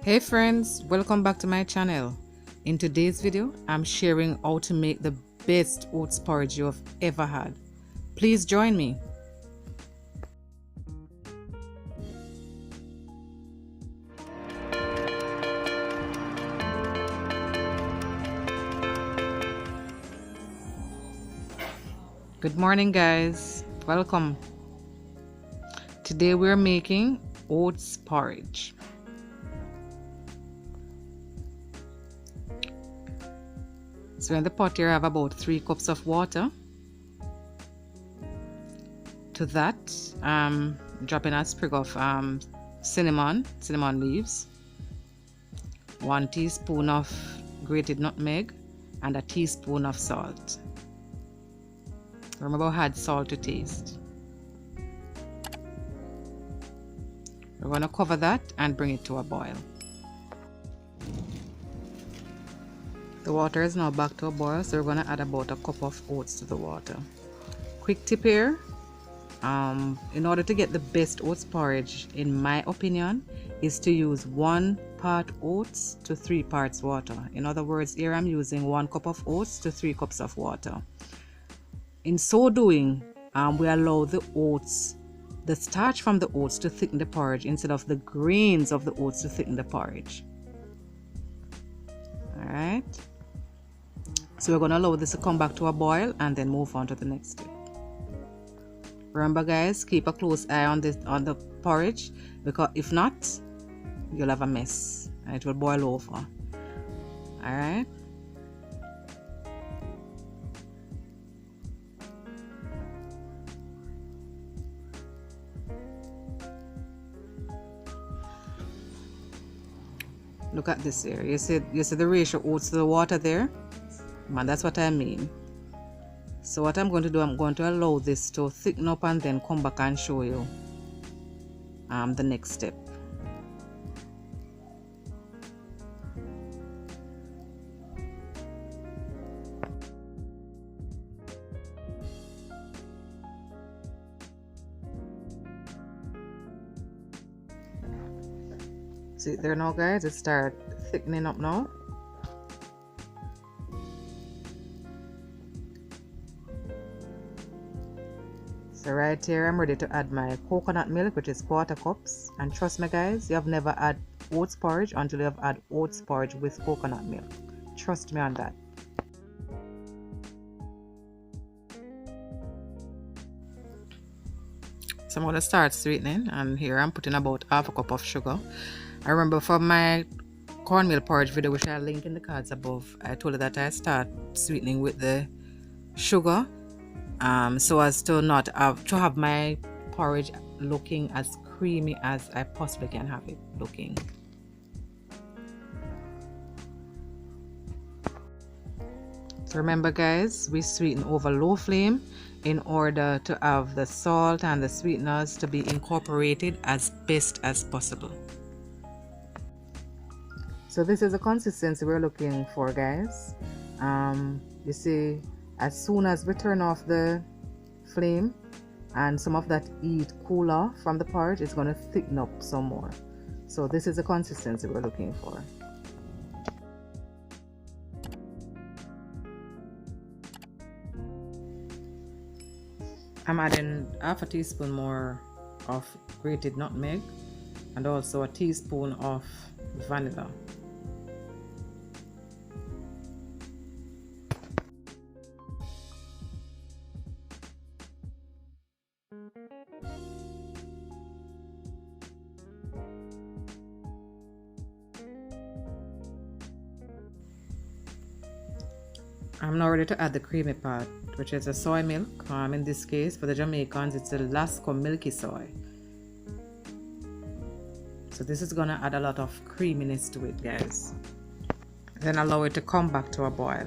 Hey friends, welcome back to my channel. In today's video, I'm sharing how to make the best oats porridge you have ever had. Please join me. Good morning guys, welcome. Today we're making oats porridge. So in the pot here I have about 3 cups of water. To that I'm dropping a sprig of cinnamon leaves, 1 teaspoon of grated nutmeg, and a teaspoon of salt. Remember, add salt to taste. We're going to cover that and bring it to a boil. The water is now back to a boil, so we're going to add about a cup of oats to the water. Quick tip here, in order to get the best oats porridge, in my opinion, is to use 1 part oats to 3 parts water. In other words, here I'm using 1 cup of oats to 3 cups of water. In so doing, we allow the starch from the oats to thicken the porridge instead of the grains of the oats to thicken the porridge. Alright, so we're going to allow this to come back to a boil and then move on to the next step. Remember guys, keep a close eye on the porridge, because if not, you'll have a mess and it will boil over. Alright. Look at this here. You see the ratio oats to the water there? Man, that's what I mean. So what I'm going to do, I'm going to allow this to thicken up and then come back and show you the next step. See there now guys, it started thickening up now. So right here I'm ready to add my coconut milk, which is 1/4 cups. And trust me guys, you have never had oats porridge until you have had oats porridge with coconut milk. Trust me on that. So I'm going to start sweetening, and here I'm putting about 1/2 cup of sugar. I remember for my cornmeal porridge video, which I'll link in the cards above, I told you that I start sweetening with the sugar, so as to not have my porridge looking as creamy as I possibly can have it looking. So remember guys, we sweeten over low flame in order to have the salt and the sweeteners to be incorporated as best as possible. So this is the consistency we're looking for guys. You see, as soon as we turn off the flame and some of that heat cool off from the porridge, it's going to thicken up some more. So this is the consistency we're looking for. I'm adding 1/2 teaspoon more of grated nutmeg and also a teaspoon of vanilla. I'm now ready to add the creamy part, which is a soy milk. In this case, for the Jamaicans, it's a Lasco milky soy. So this is gonna add a lot of creaminess to it, guys. Then allow it to come back to a boil.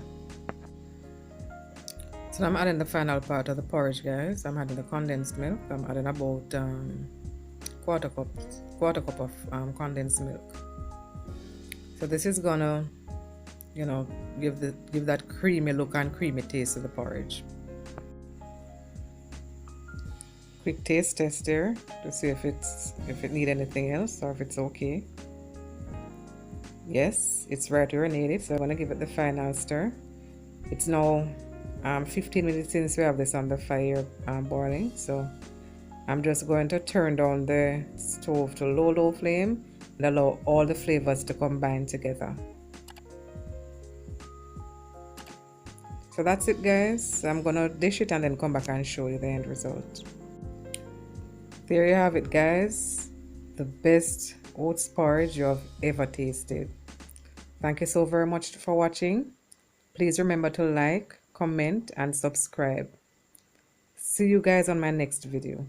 So I'm adding the final part of the porridge, guys. I'm adding the condensed milk. I'm adding about 1/4 cup of condensed milk. So this is gonna, you know, give that creamy look and creamy taste to the porridge. Quick taste test here to see if it need anything else or if it's okay. Yes, it's right where I need it, so I'm gonna give it the final stir. It's now 15 minutes since we have this on the fire boiling, so I'm just going to turn down the stove to low flame and allow all the flavors to combine together. So that's it, guys. I'm gonna dish it and then come back and show you the end result. There you have it, guys. The best oats porridge you have ever tasted. Thank you so very much for watching. Please remember to like, comment, and subscribe. See you guys on my next video.